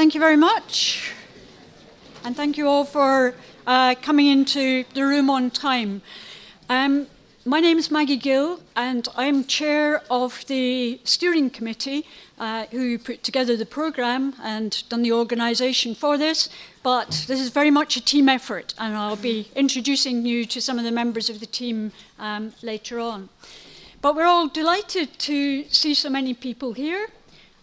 Thank you very much. And thank you all for coming into the room on time. My name is Maggie Gill, and I'm chair of the steering committee who put together the programme and done the organisation for this. But this is very much a team effort, and I'll be introducing you to some of the members of the team later on. But we're all delighted to see so many people here,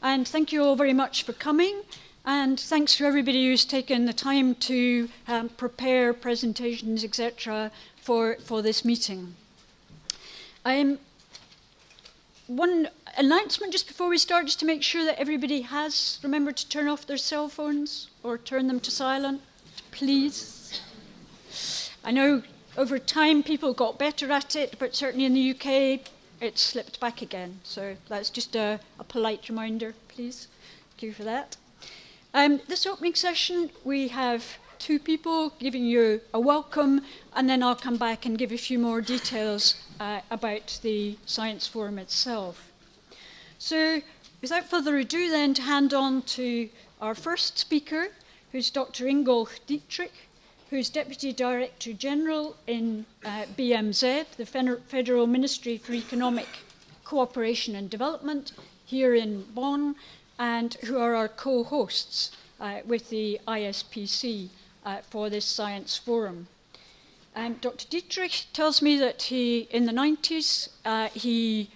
and thank you all very much for coming. And thanks to everybody who's taken the time to prepare presentations, etc., for this meeting. One announcement just before we start, just to make sure that everybody has remembered to turn off their cell phones or turn them to silent, please. I know over time people got better at it, but certainly in the UK it slipped back again. So that's just a polite reminder, please. Thank you for that. This opening session, we have two people giving you a welcome, and then I'll come back and give a few more details about the Science Forum itself. So without further ado then, to hand on to our first speaker, who's Dr. Ingolf Dietrich, who's Deputy Director General in BMZ, the Federal Ministry for Economic Cooperation and Development here in Bonn, and who are our co-hosts with the ISPC for this Science Forum. Dr. Dietrich tells me that in the 90s, he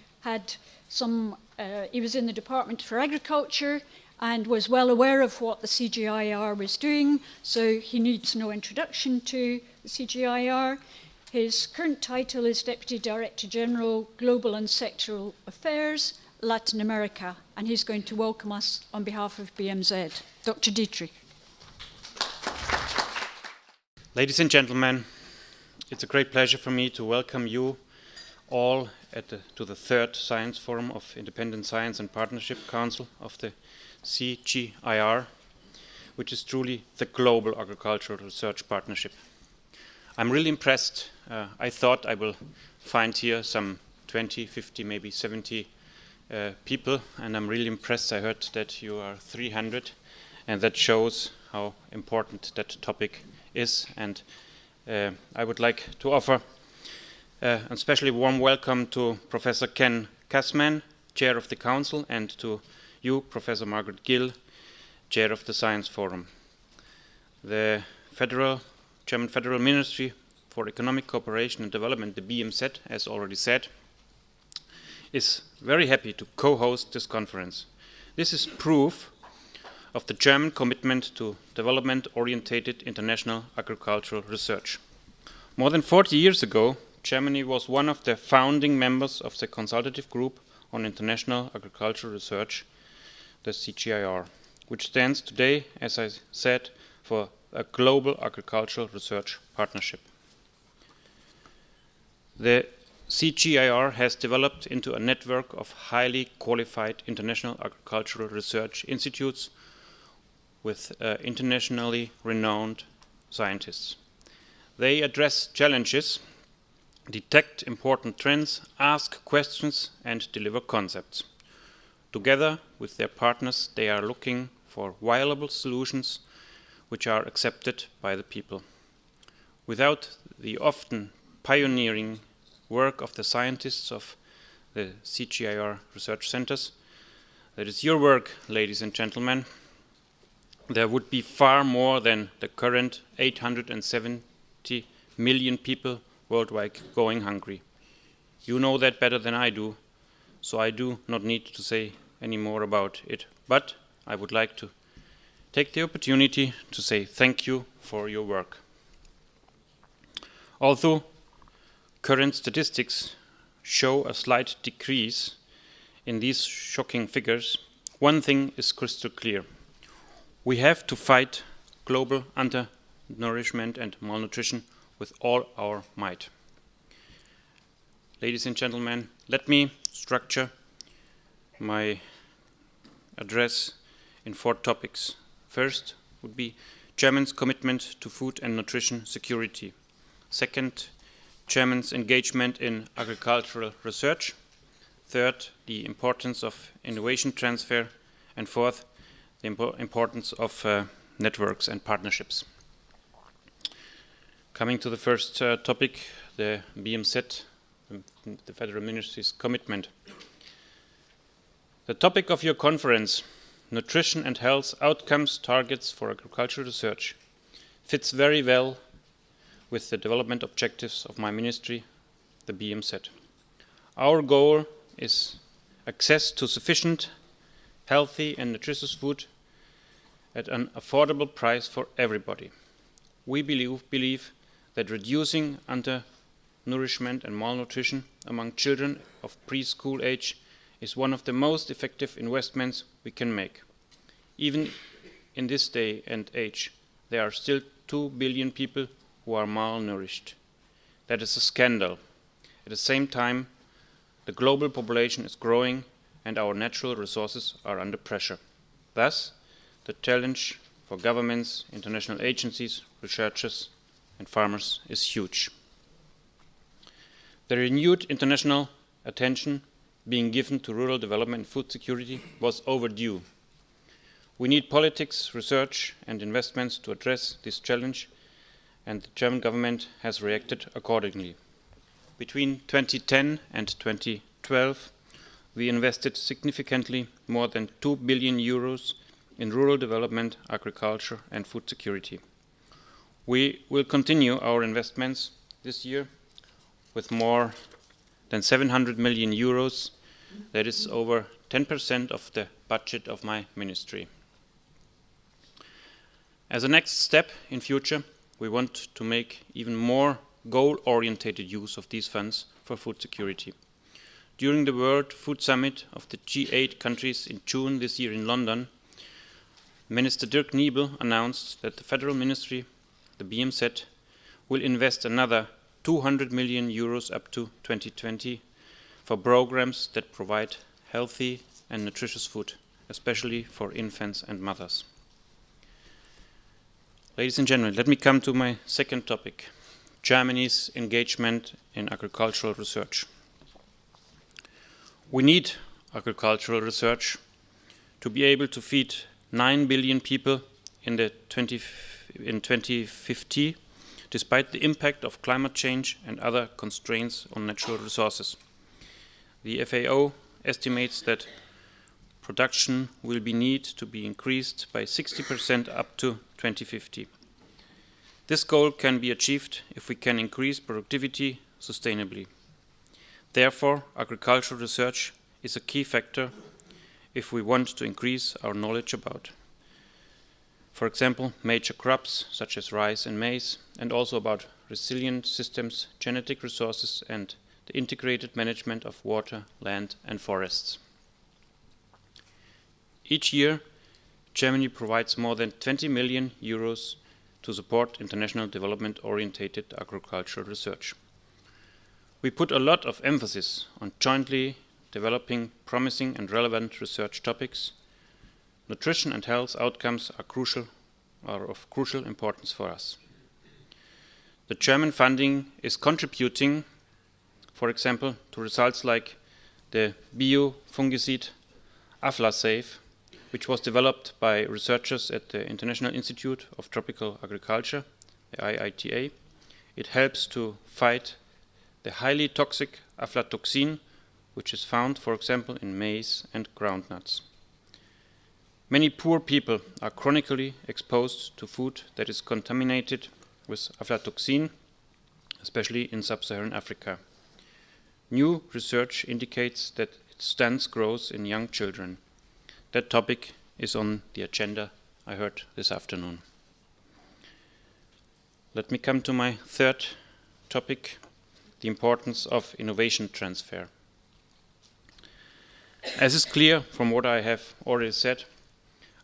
was in the Department for Agriculture and was well aware of what the CGIAR was doing, so he needs no introduction to the CGIAR. His current title is Deputy Director General, Global and Sectoral Affairs, Latin America, and he's going to welcome us on behalf of BMZ. Dr. Dietrich. Ladies and gentlemen, it's a great pleasure for me to welcome you all to the third Science Forum of Independent Science and Partnership Council of the CGIAR, which is truly the global agricultural research partnership. I'm really impressed. I thought I will find here some 20, 50, maybe 70 people, and I'm really impressed. I heard that you are 300, and that shows how important that topic is. And I would like to offer a especially warm welcome to Professor Ken Cassman, Chair of the Council, and to you, Professor Margaret Gill, Chair of the Science Forum. The German Federal Ministry for Economic Cooperation and Development, the BMZ, as already said, is very happy to co-host this conference. This is proof of the German commitment to development-oriented international agricultural research. More than 40 years ago, Germany was one of the founding members of the Consultative Group on International Agricultural Research, the CGIAR, which stands today, as I said, for a global agricultural research partnership. The CGIAR has developed into a network of highly qualified international agricultural research institutes with internationally renowned scientists. They address challenges, detect important trends, ask questions, and deliver concepts. Together with their partners, they are looking for viable solutions which are accepted by the people. Without the often pioneering work of the scientists of the CGIAR research centers, that is your work, ladies and gentlemen, there would be far more than the current 870 million people worldwide going hungry. You know that better than I do, so I do not need to say any more about it. But I would like to take the opportunity to say thank you for your work. Although current statistics show a slight decrease in these shocking figures, one thing is crystal clear. We have to fight global undernourishment and malnutrition with all our might. Ladies and gentlemen, let me structure my address in 4 topics. First would be Germany's commitment to food and nutrition security. Second, Germany's engagement in agricultural research. Third, the importance of innovation transfer. And fourth, the importance of networks and partnerships. Coming to the first topic, the BMZ, the Federal Ministry's commitment. The topic of your conference, Nutrition and Health Outcomes Targets for Agricultural Research, fits very well with the development objectives of my ministry, the BMZ. Our goal is access to sufficient, healthy and nutritious food at an affordable price for everybody. We believe that reducing undernourishment and malnutrition among children of preschool age is one of the most effective investments we can make. Even in this day and age, there are still 2 billion people who are malnourished. That is a scandal. At the same time, the global population is growing and our natural resources are under pressure. Thus, the challenge for governments, international agencies, researchers and farmers is huge. The renewed international attention being given to rural development and food security was overdue. We need politics, research and investments to address this challenge, and the German government has reacted accordingly. Between 2010 and 2012, we invested significantly more than 2 billion euros in rural development, agriculture and food security. We will continue our investments this year with more than 700 million euros. That is over 10% of the budget of my ministry. As a next step in future, we want to make even more goal-oriented use of these funds for food security. During the World Food Summit of the G8 countries in June this year in London, Minister Dirk Niebel announced that the Federal Ministry, the BMZ, will invest another 200 million euros up to 2020 for programs that provide healthy and nutritious food, especially for infants and mothers. Ladies and gentlemen, let me come to my second topic, Germany's engagement in agricultural research. We need agricultural research to be able to feed 9 billion people in 2050, despite the impact of climate change and other constraints on natural resources. The FAO estimates that production will need to be increased by 60% up to 2050. This goal can be achieved if we can increase productivity sustainably. Therefore, agricultural research is a key factor if we want to increase our knowledge about, for example, major crops such as rice and maize, and also about resilient systems, genetic resources, and the integrated management of water, land, and forests. Each year, Germany provides more than 20 million euros to support international development-oriented agricultural research. We put a lot of emphasis on jointly developing promising and relevant research topics. Nutrition and health outcomes are of crucial importance for us. The German funding is contributing, for example, to results like the biofungicide Aflasafe, which was developed by researchers at the International Institute of Tropical Agriculture, the IITA. It helps to fight the highly toxic aflatoxin, which is found, for example, in maize and groundnuts. Many poor people are chronically exposed to food that is contaminated with aflatoxin, especially in sub-Saharan Africa. New research indicates that it stunts growth in young children. That topic is on the agenda, I heard this afternoon. Let me come to my third topic, the importance of innovation transfer. As is clear from what I have already said,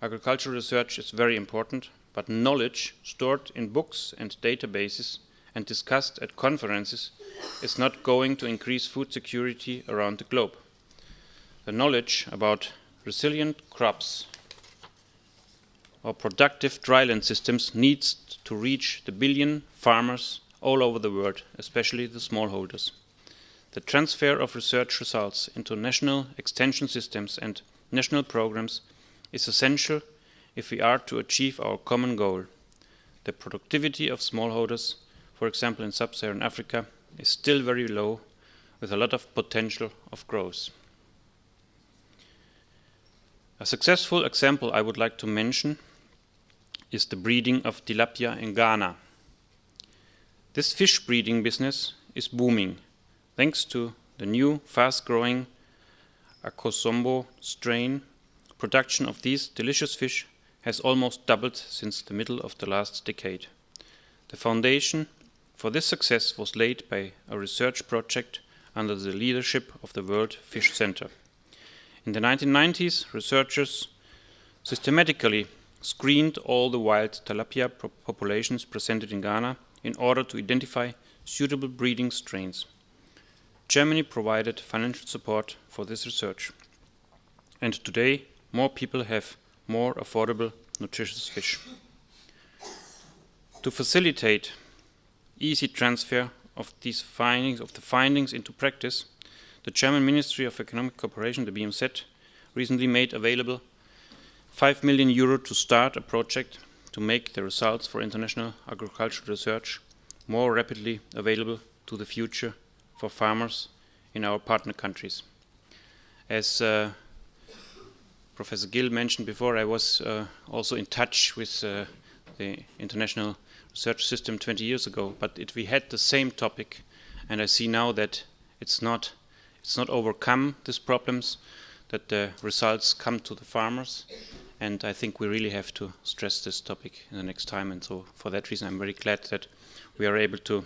agricultural research is very important, but knowledge stored in books and databases and discussed at conferences is not going to increase food security around the globe. The knowledge about resilient crops or productive dryland systems needs to reach the billion farmers all over the world, especially the smallholders. The transfer of research results into national extension systems and national programs is essential if we are to achieve our common goal. The productivity of smallholders, for example in sub-Saharan Africa, is still very low, with a lot of potential of growth. A successful example I would like to mention is the breeding of tilapia in Ghana. This fish breeding business is booming, thanks to the new fast-growing Akosombo strain. Production of these delicious fish has almost doubled since the middle of the last decade. The foundation for this success was laid by a research project under the leadership of the World Fish Center. In the 1990s, researchers systematically screened all the wild tilapia populations presented in Ghana in order to identify suitable breeding strains. Germany provided financial support for this research. And today, more people have more affordable, nutritious fish. To facilitate easy transfer of the findings into practice, the German Ministry of Economic Cooperation, the BMZ, recently made available 5 million euro to start a project to make the results for international agricultural research more rapidly available to the future for farmers in our partner countries. As Professor Gill mentioned before, I was also in touch with the international research system 20 years ago, but we had the same topic, and I see now that it's not overcome these problems, that the results come to the farmers, and I think we really have to stress this topic in the next time. And so for that reason I'm very glad that we are able to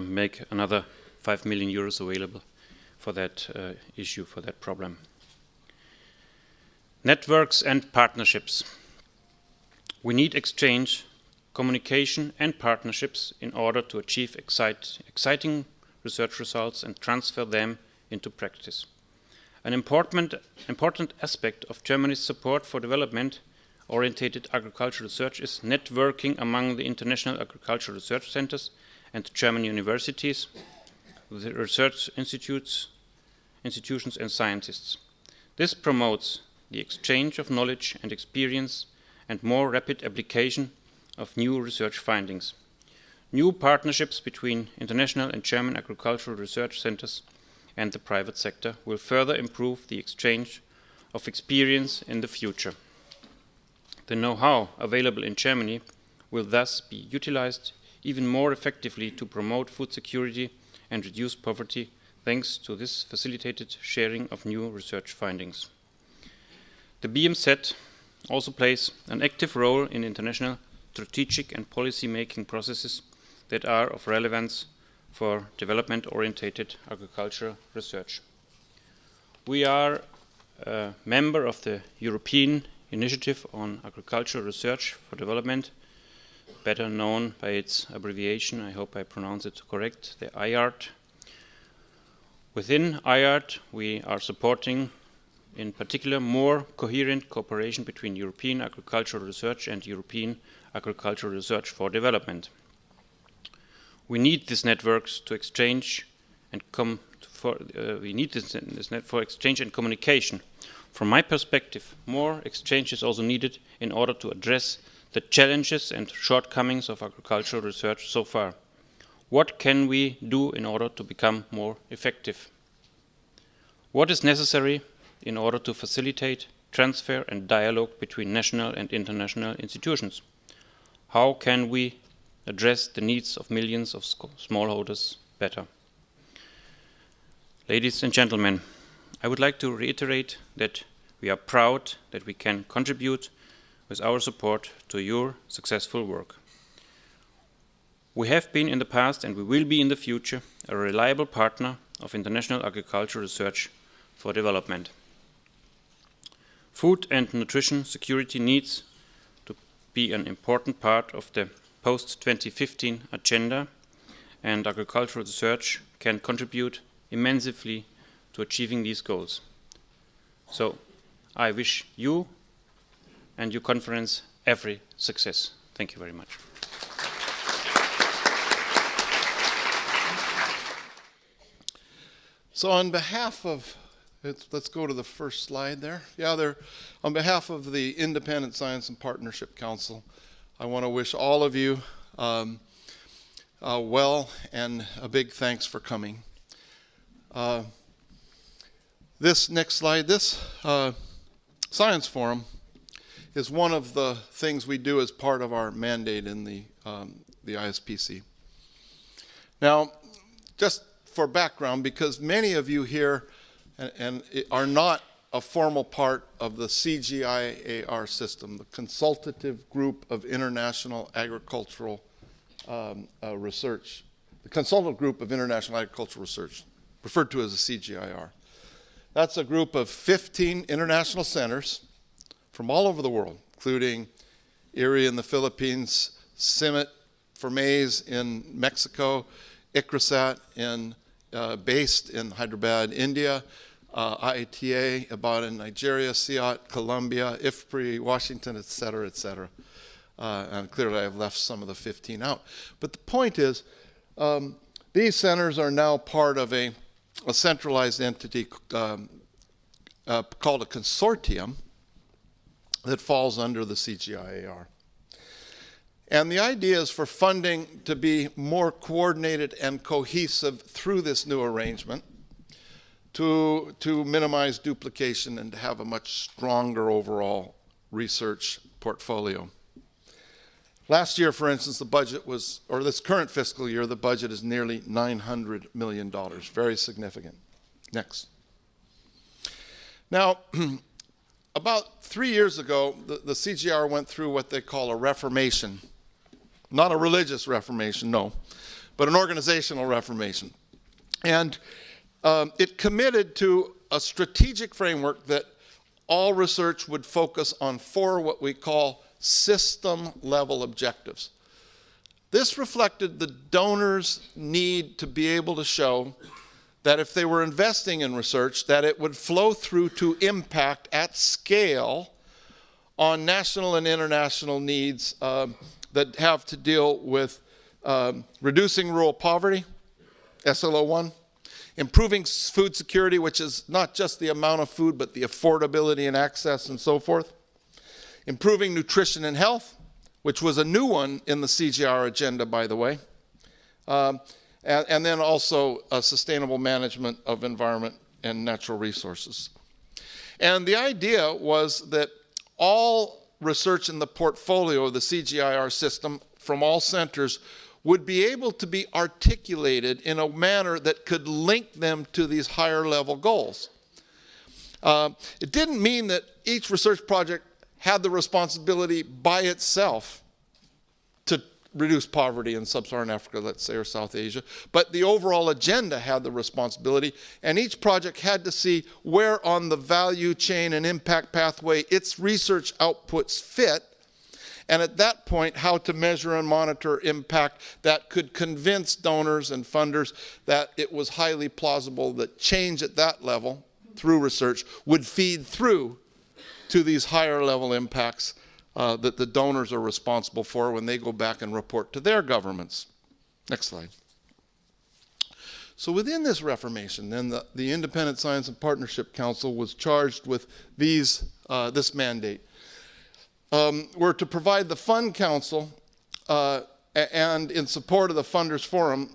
make another 5 million euros available for that issue, for that problem. Networks and partnerships. We need exchange, communication and partnerships in order to achieve exciting research results and transfer them into practice. An important aspect of Germany's support for development-oriented agricultural research is networking among the international agricultural research centers and German universities, the research institutions and scientists. This promotes the exchange of knowledge and experience and more rapid application of new research findings. New partnerships between international and German agricultural research centers and the private sector will further improve the exchange of experience in the future. The know-how available in Germany will thus be utilized even more effectively to promote food security and reduce poverty, thanks to this facilitated sharing of new research findings. The BMZ also plays an active role in international strategic and policy-making processes that are of relevance for development-oriented agricultural research. We are a member of the European Initiative on Agricultural Research for Development, better known by its abbreviation, I hope I pronounce it correct, the IART. Within IART, we are supporting in particular more coherent cooperation between European agricultural research and European agricultural research for development. We need these networks to exchange and for exchange and communication. From my perspective, more exchange is also needed in order to address the challenges and shortcomings of agricultural research so far. What can we do in order to become more effective? What is necessary in order to facilitate transfer and dialogue between national and international institutions? How can we address the needs of millions of smallholders better? Ladies and gentlemen, I would like to reiterate that we are proud that we can contribute with our support to your successful work. We have been in the past and we will be in the future a reliable partner of international agricultural research for development. Food and nutrition security needs to be an important part of the post-2015 agenda, and agricultural research can contribute immensely to achieving these goals. So I wish you and your conference every success. Thank you very much. So on behalf of Let's go to the first slide there. Yeah, on behalf of the Independent Science and Partnership Council, I want to wish all of you well, and a big thanks for coming. This next slide, this Science Forum is one of the things we do as part of our mandate in the ISPC. Now, just for background, because many of you here and are not a formal part of the CGIAR system, the Consultative Group of International Agricultural Research, the Consultative Group of International Agricultural Research, referred to as the CGIAR. That's a group of 15 international centers from all over the world, including IRRI in the Philippines, CIMMYT for maize in Mexico, ICRISAT based in Hyderabad, India, IATA about in Nigeria, CIAT, Colombia, IFPRI, Washington, et cetera, et cetera. And clearly I've left some of the 15 out. But the point is, these centers are now part of a centralized entity called a consortium that falls under the CGIAR. And the idea is for funding to be more coordinated and cohesive through this new arrangement to minimize duplication and to have a much stronger overall research portfolio. Last year, for instance, the budget was, or this current fiscal year, the budget is nearly $900 million, very significant. Next. Now, about 3 years ago, the CGR went through what they call a reformation. Not a religious reformation, no, but an organizational reformation. And it committed to a strategic framework that all research would focus on 4 what we call system-level objectives. This reflected the donors' need to be able to show that if they were investing in research, that it would flow through to impact at scale on national and international needs that have to deal with reducing rural poverty, SLO1, improving food security, which is not just the amount of food, but the affordability and access and so forth, improving nutrition and health, which was a new one in the CGR agenda, by the way, and then also sustainable management of environment and natural resources. And the idea was that all research in the portfolio of the CGIAR system from all centers would be able to be articulated in a manner that could link them to these higher level goals. It didn't mean that each research project had the responsibility by itself to reduce poverty in sub-Saharan Africa, let's say, or South Asia, but the overall agenda had the responsibility, and each project had to see where on the value chain and impact pathway its research outputs fit, and at that point, how to measure and monitor impact that could convince donors and funders that it was highly plausible that change at that level through research would feed through to these higher level impacts that the donors are responsible for when they go back and report to their governments. Next slide. So within this reformation, then the Independent Science and Partnership Council was charged with this mandate. Were to provide the Fund Council and in support of the Funders Forum,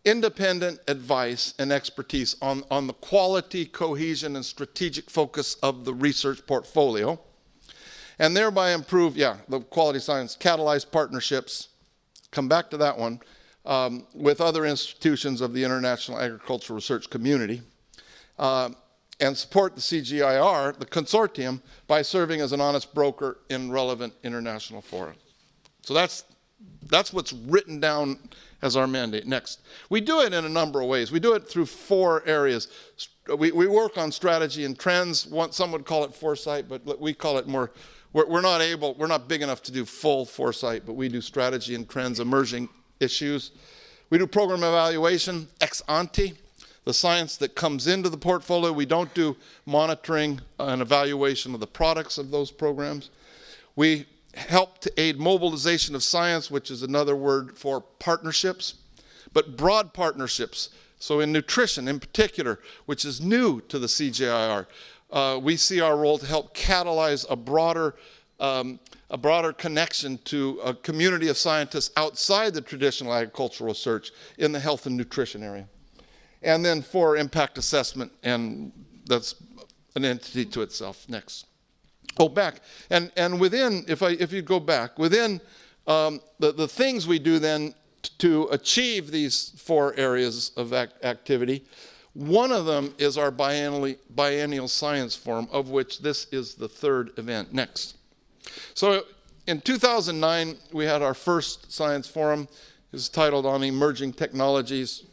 independent advice and expertise on the quality, cohesion, and strategic focus of the research portfolio, and thereby improve, the quality science, catalyze partnerships, come back to that one, with other institutions of the international agricultural research community, and support the CGIAR, the consortium, by serving as an honest broker in relevant international fora. So that's what's written down as our mandate. Next. We do it in a number of ways. We do it through 4 areas. We work on strategy and trends. Some would call it foresight, but we call it more, we're not big enough to do full foresight, but we do strategy and trends, emerging issues. We do program evaluation, ex ante, the science that comes into the portfolio. We don't do monitoring and evaluation of the products of those programs. We help to aid mobilization of science, which is another word for partnerships, but broad partnerships So in nutrition in particular, which is new to the CGIAR, we see our role to help catalyze a broader connection to a community of scientists outside the traditional agricultural research in the health and nutrition area. And then 4, impact assessment, and that's an entity to itself. Next. Oh, back. And within, if you go back, within the things we do then to achieve these 4 areas of activity, one of them is our biennial science forum, of which this is the 3rd event. Next. So in 2009, we had our first science forum. It was titled On Emerging Technologies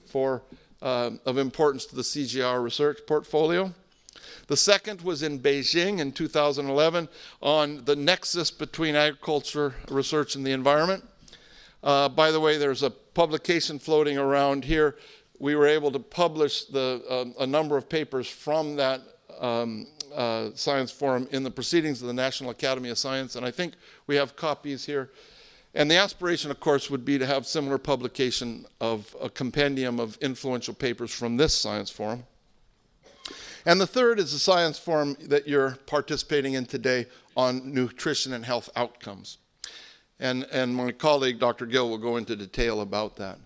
of Importance to the CGR Research Portfolio. The second was in Beijing in 2011 on the nexus between agriculture, research, and the environment. By the way, there's a publication floating around here. We were able to publish a number of papers from that science forum in the Proceedings of the National Academy of Science, and I think we have copies here. And the aspiration, of course, would be to have similar publication of a compendium of influential papers from this science forum. And the third is the science forum that you're participating in today on nutrition and health outcomes. And my colleague, Dr. Gill, will go into detail about that.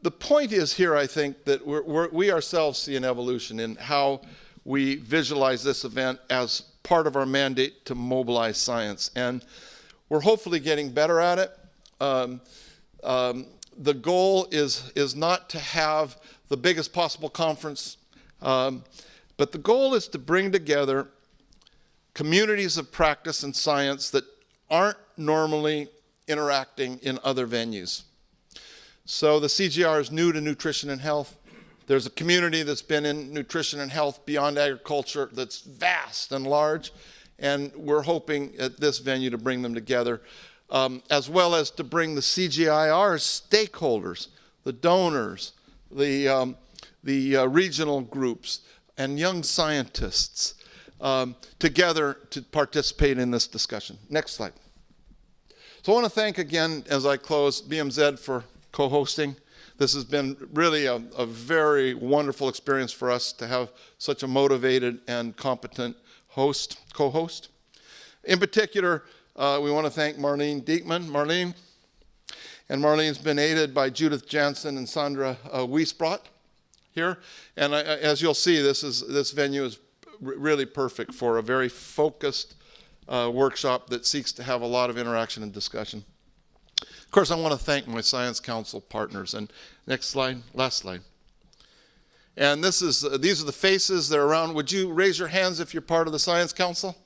The point is here, I think, that we ourselves see an evolution in how we visualize this event as part of our mandate to mobilize science. And we're hopefully getting better at it. The goal is not to have the biggest possible conference, but the goal is to bring together communities of practice and science that aren't normally interacting in other venues. So the CGR is new to nutrition and health. There's a community that's been in nutrition and health beyond agriculture that's vast and large, and we're hoping at this venue to bring them together, as well as to bring the CGIAR stakeholders, the donors, the regional groups, and young scientists together to participate in this discussion. Next slide. So I want to thank again, as I close, BMZ for co-hosting. This has been really a very wonderful experience for us to have such a motivated and competent co-host. In particular, we want to thank Marlene Diekman. Marlene's been aided by Judith Jansen and Sandra Wiesbrot here. And as you'll see, this venue is really perfect for a very focused workshop that seeks to have a lot of interaction and discussion. Of course, I want to thank my Science Council partners. And next slide, last slide. And these are the faces. They're around. Would you raise your hands if you're part of the Science Council?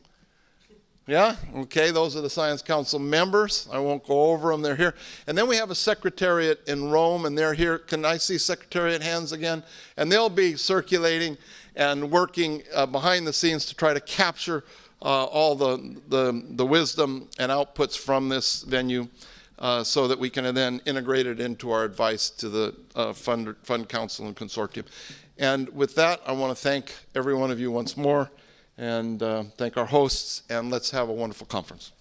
Yeah? Okay, those are the Science Council members. I won't go over them. They're here. And then we have a secretariat in Rome, and they're here. Can I see secretariat hands again? And they'll be circulating and working behind the scenes to try to capture all the wisdom and outputs from this venue so that we can then integrate it into our advice to the Fund Council and Consortium. And with that, I want to thank every one of you once more, and thank our hosts, and let's have a wonderful conference.